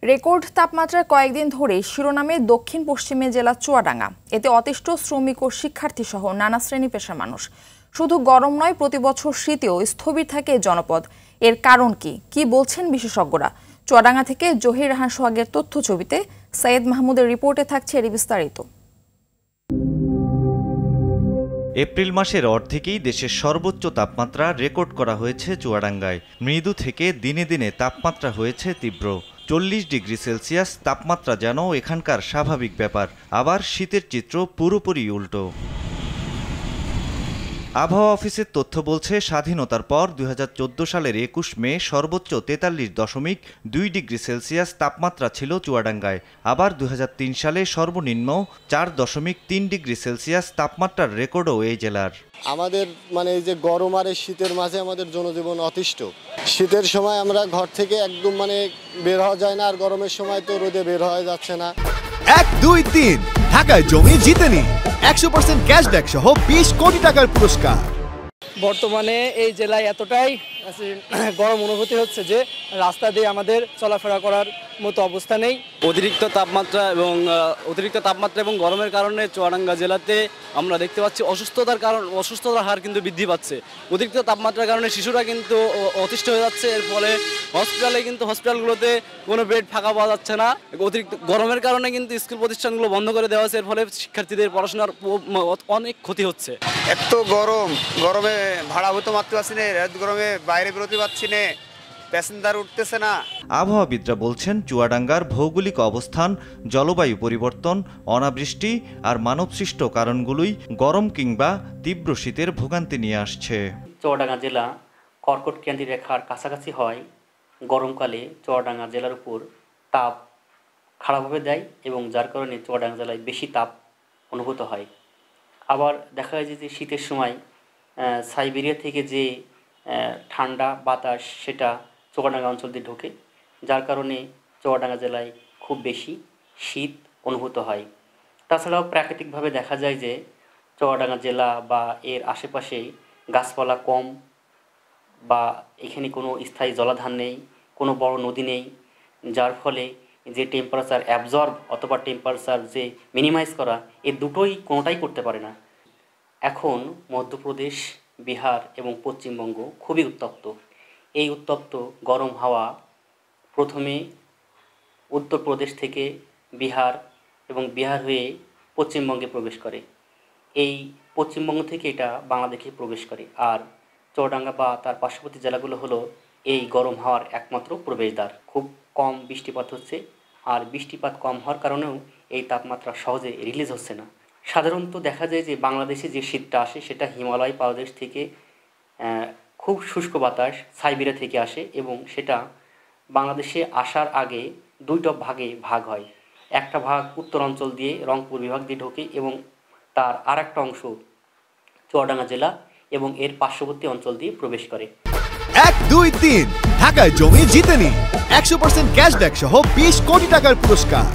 Record তাপমাত্রায় কয়েকদিন ধরে শিরোনামে দক্ষিণ পশ্চিমে জেলা চুয়াডাঙ্গা। এতে অতিষ্ঠ শ্রমিক ও শিক্ষার্থী সহ নানা শ্রেণী পেশার মানুষ। শুধু গরম নয়, প্রতি বছর শীতেও স্থবির থাকে জনপদ। এর কারণ কি বলছেন বিশেষজ্ঞরা? চুয়াডাঙ্গা থেকে জহির রাহান সোহাগের তথ্য ছবিতে সৈয়দ মাহমুদের রিপোর্টে থাকছে এর বিস্তারিত। এপ্রিল মাসের অর্ধেকেই দেশের সর্বোচ্চ তাপমাত্রা রেকর্ড করা হয়েছে চুয়াডাঙ্গায়। মৃদু থেকে দিনে দিনে তাপমাত্রা হয়েছে তীব্র। 40 ডিগ্রি সেলসিয়াস তাপমাত্রা যেন এখানকার স্বাভাবিক ব্যাপার। আবার শীতের চিত্র পুরোপুরি উল্টো। আবহাওয়া অফিসের তথ্য বলছে, স্বাধীনতার পর 2014 সালের 21 মে সর্বোচ্চ 43.2 ডিগ্রি সেলসিয়াস তাপমাত্রা ছিল চুয়াডাঙ্গায়। আবার 2003 সালে সর্বনিম্ন 4.3 ডিগ্রি সেলসিয়াস তাপমাত্রার রেকর্ডও এই জেলার। আমাদের এই যে গরম আর শীতের মাঝে আমাদের জনজীবন অতিষ্ঠ। শীতের সময় আমরা ঘর থেকে একদম বের হওয়া যায় না, আর গরমের সময় তো রোদে বের হওয়া যাচ্ছে না। 1, 2, 3 ঢাকায় জমি জিতে নিন 100% ক্যাশব্যাক সহ 20 কোটি টাকার পুরস্কার। বর্তমানে এই জেলায় এতটাই গরম অনুভূতি হচ্ছে যে রাস্তা দিয়ে আমাদের চলাফেরা করার মতো অবস্থা নেই। অতিরিক্ত তাপমাত্রা এবং গরমের কারণে চুয়াডাঙ্গা জেলাতে আমরা দেখতে পাচ্ছি অসুস্থতার হার কিন্তু বৃদ্ধি পাচ্ছে। অতিরিক্ত তাপমাত্রার কারণে শিশুরা কিন্তু অতিষ্ঠ হয়ে যাচ্ছে। এর ফলে হসপিটালগুলোতে কোনো বেড ফাঁকা পাওয়া যাচ্ছে না। অতিরিক্ত গরমের কারণে কিন্তু স্কুল প্রতিষ্ঠানগুলো বন্ধ করে দেওয়া হচ্ছে। এর ফলে শিক্ষার্থীদের পড়াশোনার অনেক ক্ষতি হচ্ছে। এত গরমে ভাড়া হতে মারতে পারছি না, গরমে বাইরে বেরোতে পারছি না, প্যাসেঞ্জার উঠতেছে না। আবহাওয়াবিদরা বলছেন, চুয়াডাঙ্গার ভৌগোলিক অবস্থান, জলবায়ু পরিবর্তন, অনাবৃষ্টি আর মানবসৃষ্ট কারণগুলোই গরম কিংবা তীব্র শীতের ভোগান্তি নিয়ে আসছে। চুয়াডাঙ্গা জেলা কর্কট ক্রান্তি রেখার কাছাকাছি হয় গরমকালে চুয়াডাঙ্গা জেলার উপর তাপ খারাপভাবে দেয় এবং যার কারণে চুয়াডাঙ্গা জেলায় বেশি তাপ অনুভূত হয়। আবার দেখা যায় যে শীতের সময় সাইবেরিয়া থেকে যে ঠান্ডা বাতাস সেটা চুয়াডাঙ্গা অঞ্চল দিয়ে ঢোকে, যার কারণে চুয়াডাঙ্গা জেলায় খুব বেশি শীত অনুভূত হয়। তাছাড়াও প্রাকৃতিকভাবে দেখা যায় যে চুয়াডাঙ্গা জেলা বা এর আশেপাশে গাছপালা কম, বা এখানে কোনো স্থায়ী জলাধার নেই, কোনো বড় নদী নেই, যার ফলে যে টেম্পারেচার অ্যাবজর্ব অথবা টেম্পারেচার যে মিনিমাইজ করা, এই দুটোই কোনোটাই করতে পারে না। এখন মধ্যপ্রদেশ, বিহার এবং পশ্চিমবঙ্গ খুবই উত্তপ্ত। এই উত্তপ্ত গরম হাওয়া প্রথমে উত্তরপ্রদেশ থেকে বিহার এবং বিহার হয়ে পশ্চিমবঙ্গে প্রবেশ করে। এই পশ্চিমবঙ্গ থেকে এটা বাংলাদেশে প্রবেশ করে। আর চুয়াডাঙ্গা বা তার পার্শ্ববর্তী জেলাগুলো হলো এই গরম হাওয়ার একমাত্র প্রবেশদ্বার। খুব কম বৃষ্টিপাত হচ্ছে, আর বৃষ্টিপাত কম হওয়ার কারণেও এই তাপমাত্রা সহজে রিলিজ হচ্ছে না। সাধারণত দেখা যায় যে বাংলাদেশে যে শীতটা আসে সেটা হিমালয় পাদদেশ থেকে খুব শুষ্ক বাতাস সাইবেরিয়া থেকে আসে, এবং সেটা বাংলাদেশে আসার আগে দুইটা ভাগে ভাগ হয়। একটা ভাগ উত্তর অঞ্চল দিয়ে রংপুর বিভাগ দিয়ে ঢোকে, এবং তার আরেকটা অংশ চুয়াডাঙ্গা জেলা এবং এর পার্শ্ববর্তী অঞ্চল দিয়ে প্রবেশ করে। 1, 2, 3 ঢাকায় জমি জিতে নিন 100% ক্যাশব্যাক সহ 20 কোটি টাকার পুরস্কার।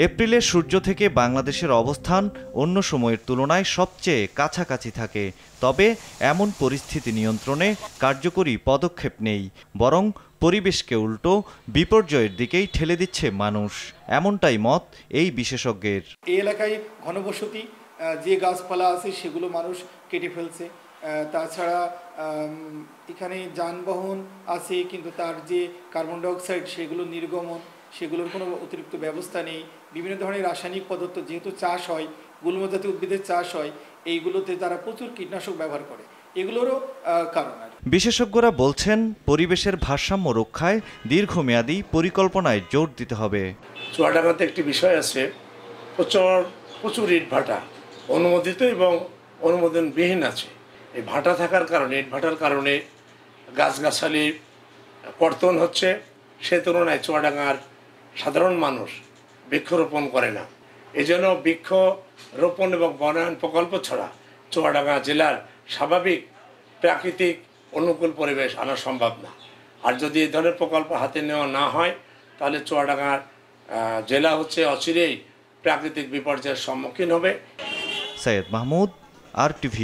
এপ্রিলের সূর্য থেকে বাংলাদেশের অবস্থান অন্য সময়ের তুলনায় সবচেয়ে কাছাকাছি থাকে। তবে এমন পরিস্থিতি নিয়ন্ত্রণে কার্যকরী পদক্ষেপ নেই, বরং পরিবেশকে উল্টো বিপর্যয়ের দিকেই ঠেলে দিচ্ছে মানুষ। এমনটাই মত এই বিশেষজ্ঞের। এই এলাকায় ঘনবসতি, যে গাছপালা আছে সেগুলো মানুষ কেটে ফেলছে। তাছাড়া এখানে যানবাহন আছে, কিন্তু তার যে কার্বন ডাইঅক্সাইড সেগুলো নির্গমন, সেগুলোর কোনো অতিরিক্ত ব্যবস্থা নেই। বিভিন্ন ধরনের রাসায়নিক পদার্থ যেহেতু চাষ হয়, গুল্মজাতীয় উদ্ভিদের চাষ হয়, এইগুলোতে তারা প্রচুর কীটনাশক ব্যবহার করে, এগুলোরও কারণ। বিশেষজ্ঞরা বলছেন, পরিবেশের ভারসাম্য রক্ষায় দীর্ঘমেয়াদী পরিকল্পনায় জোর দিতে হবে। চুয়াডাঙ্গাতে একটি বিষয় আছে, প্রচুর ইট ভাটা অনুমোদিত এবং অনুমোদনবিহীন আছে। এই ভাটা থাকার কারণে, ইট ভাটার কারণে গাছগাছালি কর্তন হচ্ছে। সে তুলনায় চুয়াডাঙ্গার সাধারণ মানুষ বৃক্ষরোপণ করে না। এজন্য বৃক্ষরোপণ এবং বনায়ন প্রকল্প ছাড়া চুয়াডাঙ্গা জেলার স্বাভাবিক প্রাকৃতিক অনুকূল পরিবেশ আনা সম্ভব না। আর যদি এই ধরনের প্রকল্প হাতে নেওয়া না হয়, তাহলে চুয়াডাঙ্গার জেলা অচিরেই প্রাকৃতিক বিপর্যয়ের সম্মুখীন হবে। সৈয়দ মাহমুদ, RTV।